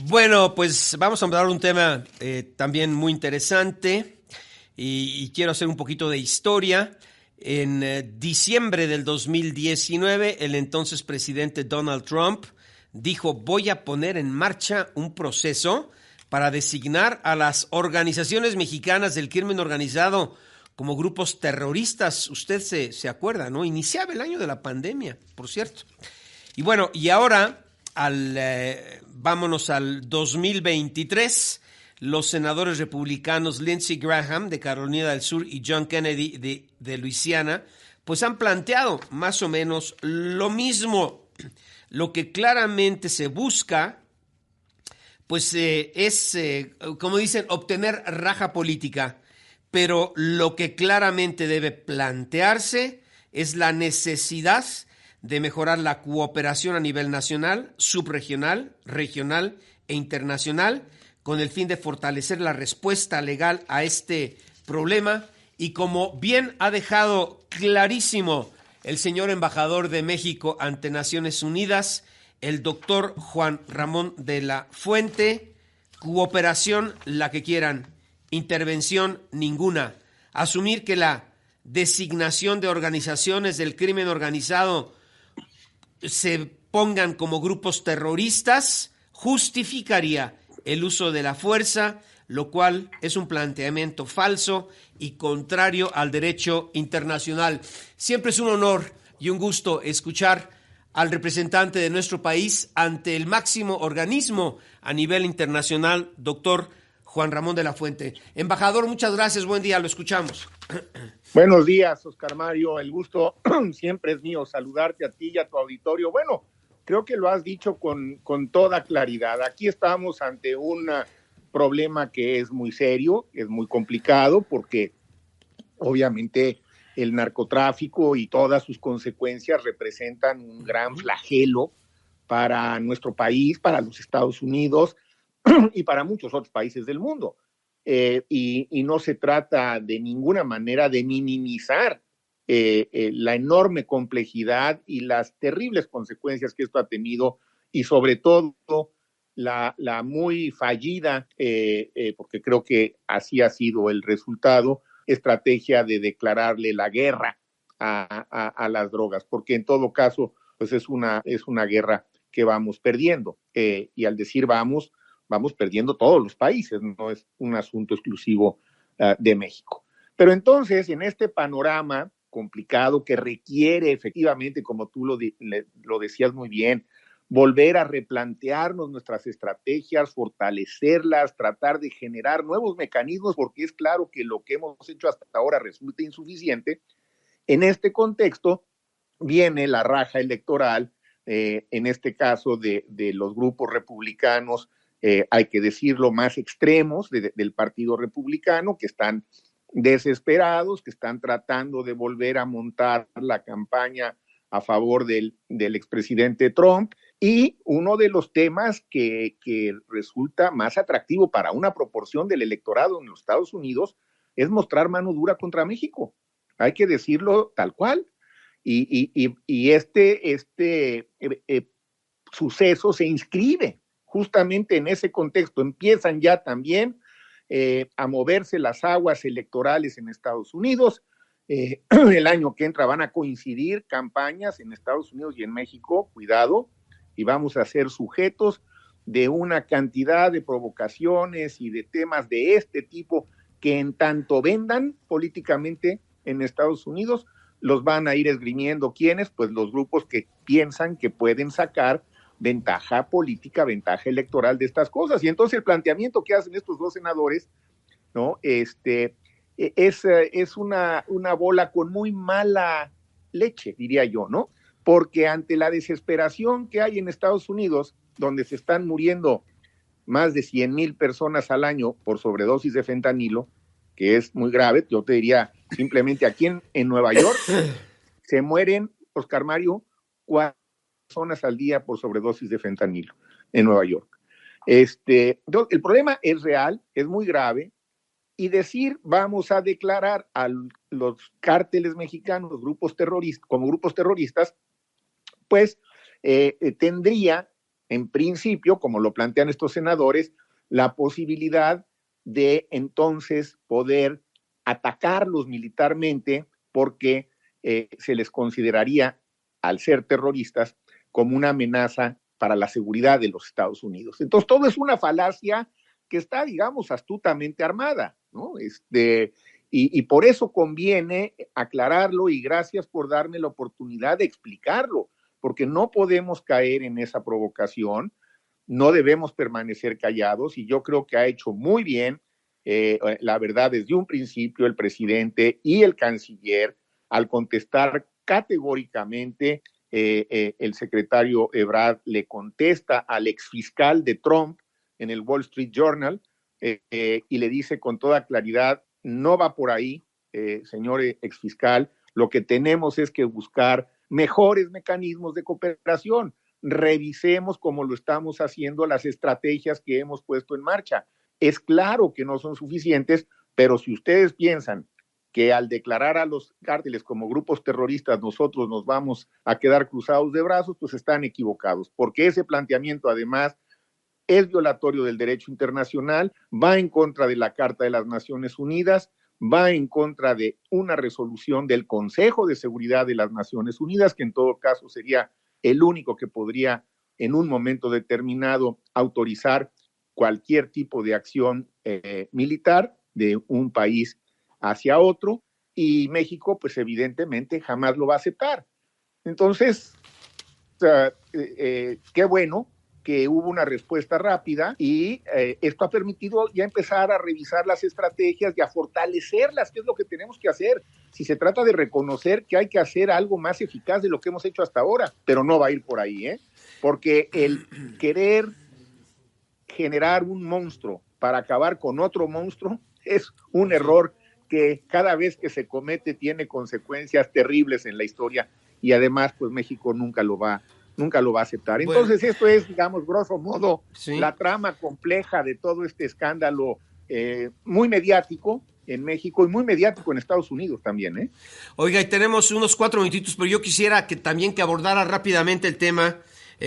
Bueno, pues vamos a hablar de un tema también muy interesante y quiero hacer un poquito de historia. En diciembre del 2019, el entonces presidente Donald Trump dijo: voy a poner en marcha un proceso para designar a las organizaciones mexicanas del crimen organizado como grupos terroristas. Usted se acuerda, ¿no? Iniciaba el año de la pandemia, por cierto. Y bueno, y ahora vámonos al 2023. Los senadores republicanos Lindsey Graham de Carolina del Sur y John Kennedy de Luisiana, pues han planteado más o menos lo mismo. Lo que claramente se busca, pues es, como dicen, obtener raja política. Pero lo que claramente debe plantearse es la necesidad de mejorar la cooperación a nivel nacional, subregional, regional e internacional, con el fin de fortalecer la respuesta legal a este problema. Y como bien ha dejado clarísimo el señor embajador de México ante Naciones Unidas, el doctor Juan Ramón de la Fuente: cooperación la que quieran, intervención ninguna. Asumir que la designación de organizaciones del crimen organizado se pongan como grupos terroristas justificaría el uso de la fuerza, lo cual es un planteamiento falso y contrario al derecho internacional. Siempre es un honor y un gusto escuchar al representante de nuestro país ante el máximo organismo a nivel internacional, doctor Juan Ramón de la Fuente. Embajador, muchas gracias, buen día, lo escuchamos. Buenos días, Oscar Mario, el gusto siempre es mío saludarte a ti y a tu auditorio. Bueno, creo que lo has dicho con toda claridad. Aquí estamos ante un problema que es muy serio, es muy complicado, porque obviamente el narcotráfico y todas sus consecuencias representan un gran flagelo para nuestro país, para los Estados Unidos y para muchos otros países del mundo. Y no se trata de ninguna manera de minimizar la enorme complejidad y las terribles consecuencias que esto ha tenido, y sobre todo la muy fallida, porque creo que así ha sido el resultado, estrategia de declararle la guerra a las drogas, porque en todo caso pues es una guerra que vamos perdiendo, y al decir vamos perdiendo todos los países, no es un asunto exclusivo de México. Pero entonces, en este panorama complicado que requiere efectivamente, como tú lo decías muy bien, volver a replantearnos nuestras estrategias, fortalecerlas, tratar de generar nuevos mecanismos, porque es claro que lo que hemos hecho hasta ahora resulta insuficiente. En este contexto viene la raja electoral, en este caso de los grupos republicanos, hay que decirlo, más extremos del Partido Republicano, que están desesperados, que están tratando de volver a montar la campaña a favor del expresidente Trump. Y uno de los temas que resulta más atractivo para una proporción del electorado en los Estados Unidos es mostrar mano dura contra México. Hay que decirlo tal cual. Y este suceso se inscribe justamente en ese contexto. Empiezan ya también a moverse las aguas electorales en Estados Unidos. El año que entra van a coincidir campañas en Estados Unidos y en México, cuidado, y vamos a ser sujetos de una cantidad de provocaciones y de temas de este tipo que, en tanto vendan políticamente en Estados Unidos, los van a ir esgrimiendo. ¿Quiénes? Pues los grupos que piensan que pueden sacar ventaja política, ventaja electoral de estas cosas. Y entonces el planteamiento que hacen estos dos senadores, ¿no? Es una bola con muy mala leche, diría yo, ¿no? Porque ante la desesperación que hay en Estados Unidos, donde se están muriendo más de 100,000 personas al año por sobredosis de fentanilo, que es muy grave, yo te diría, simplemente aquí en Nueva York se mueren, Oscar Mario, 4 personas al día por sobredosis de fentanilo en Nueva York. El problema es real, es muy grave, y decir vamos a declarar a los cárteles mexicanos, los grupos terroristas, como grupos terroristas, pues tendría en principio, como lo plantean estos senadores, la posibilidad de entonces poder atacarlos militarmente porque se les consideraría, al ser terroristas, como una amenaza para la seguridad de los Estados Unidos. Entonces, todo es una falacia que está, digamos, astutamente armada, ¿no? Y por eso conviene aclararlo, y gracias por darme la oportunidad de explicarlo, porque no podemos caer en esa provocación, no debemos permanecer callados, y yo creo que ha hecho muy bien, la verdad, desde un principio el presidente y el canciller al contestar categóricamente. El secretario Ebrard le contesta al exfiscal de Trump en el Wall Street Journal, y le dice con toda claridad: no va por ahí, señor exfiscal, lo que tenemos es que buscar mejores mecanismos de cooperación. Revisemos, como lo estamos haciendo, las estrategias que hemos puesto en marcha. Es claro que no son suficientes, pero si ustedes piensan que al declarar a los cárteles como grupos terroristas nosotros nos vamos a quedar cruzados de brazos, pues están equivocados, porque ese planteamiento además es violatorio del derecho internacional, va en contra de la Carta de las Naciones Unidas, va en contra de una resolución del Consejo de Seguridad de las Naciones Unidas, que en todo caso sería el único que podría en un momento determinado autorizar cualquier tipo de acción militar de un país hacia otro, y México pues evidentemente jamás lo va a aceptar. Entonces, qué bueno que hubo una respuesta rápida, y esto ha permitido ya empezar a revisar las estrategias y a fortalecerlas, que es lo que tenemos que hacer. Si se trata de reconocer que hay que hacer algo más eficaz de lo que hemos hecho hasta ahora, pero no va a ir por ahí, porque el querer generar un monstruo para acabar con otro monstruo es un error que cada vez que se comete tiene consecuencias terribles en la historia, y además pues México nunca lo va a aceptar. Entonces, bueno, esto es, digamos, grosso modo, sí, la trama compleja de todo este escándalo, muy mediático en México y muy mediático en Estados Unidos también, ¿eh? Oiga, y tenemos unos 4 minutitos, pero yo quisiera que abordara rápidamente el tema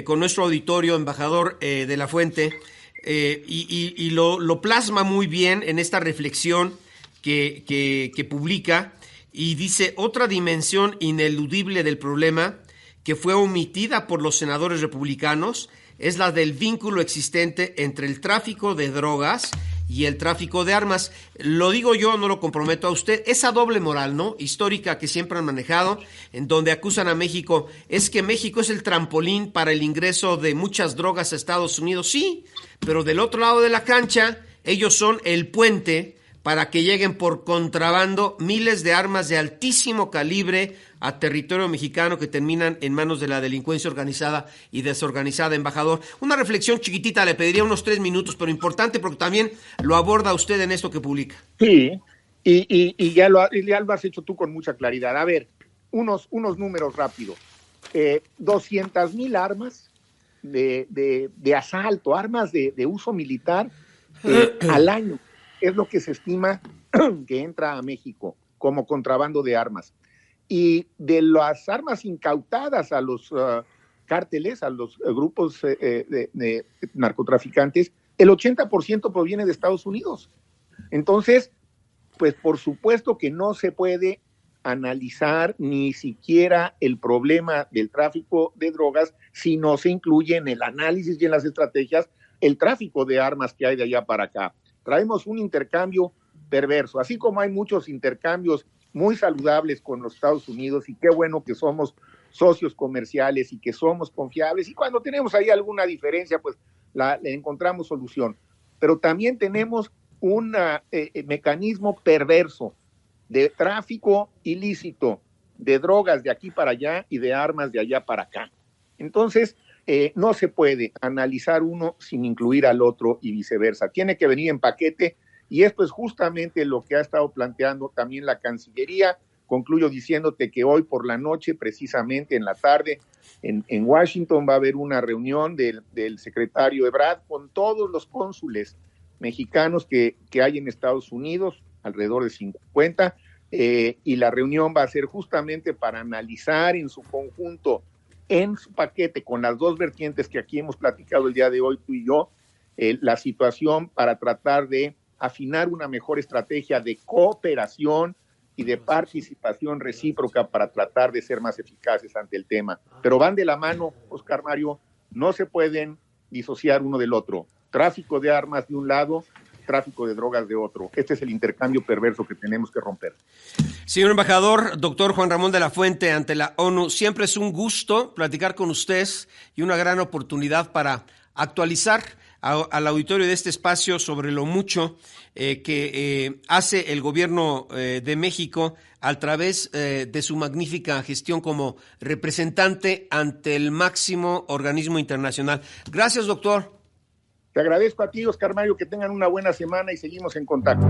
con nuestro auditorio, embajador de la Fuente, y lo plasma muy bien en esta reflexión que publica, y dice: otra dimensión ineludible del problema que fue omitida por los senadores republicanos es la del vínculo existente entre el tráfico de drogas y el tráfico de armas. Lo digo yo, no lo comprometo a usted. Esa doble moral, ¿no?, histórica que siempre han manejado, en donde acusan a México, es que México es el trampolín para el ingreso de muchas drogas a Estados Unidos. Sí, pero del otro lado de la cancha, ellos son el puente para que lleguen por contrabando miles de armas de altísimo calibre a territorio mexicano que terminan en manos de la delincuencia organizada y desorganizada. Embajador, una reflexión chiquitita, le pediría unos 3 minutos, pero importante porque también lo aborda usted en esto que publica. Sí, y ya lo has hecho tú con mucha claridad. A ver, unos números rápidos. 200,000 armas de asalto, armas de uso militar al año, es lo que se estima que entra a México como contrabando de armas. Y de las armas incautadas a los cárteles, a los grupos de narcotraficantes, el 80% proviene de Estados Unidos. Entonces, pues por supuesto que no se puede analizar ni siquiera el problema del tráfico de drogas si no se incluye en el análisis y en las estrategias el tráfico de armas que hay de allá para acá. Traemos un intercambio perverso, así como hay muchos intercambios muy saludables con los Estados Unidos, y qué bueno que somos socios comerciales y que somos confiables, y cuando tenemos ahí alguna diferencia, pues le encontramos solución. Pero también tenemos un mecanismo perverso de tráfico ilícito de drogas de aquí para allá y de armas de allá para acá. Entonces, no se puede analizar uno sin incluir al otro y viceversa. Tiene que venir en paquete, y esto es justamente lo que ha estado planteando también la Cancillería. Concluyo diciéndote que hoy por la noche, precisamente en la tarde, en Washington va a haber una reunión del secretario Ebrard con todos los cónsules mexicanos que hay en Estados Unidos, alrededor de 50, y la reunión va a ser justamente para analizar en su conjunto en su paquete con las dos vertientes que aquí hemos platicado el día de hoy tú y yo, la situación para tratar de afinar una mejor estrategia de cooperación y de participación recíproca para tratar de ser más eficaces ante el tema. Pero van de la mano, Oscar Mario, no se pueden disociar uno del otro. Tráfico de armas de un lado, tráfico de drogas de otro. Este es el intercambio perverso que tenemos que romper. Señor embajador, doctor Juan Ramón de la Fuente, ante la ONU, siempre es un gusto platicar con usted y una gran oportunidad para actualizar al auditorio de este espacio sobre lo mucho que hace el gobierno de México a través de su magnífica gestión como representante ante el máximo organismo internacional. Gracias, doctor. Te agradezco a ti, Oscar Mario, que tengan una buena semana y seguimos en contacto.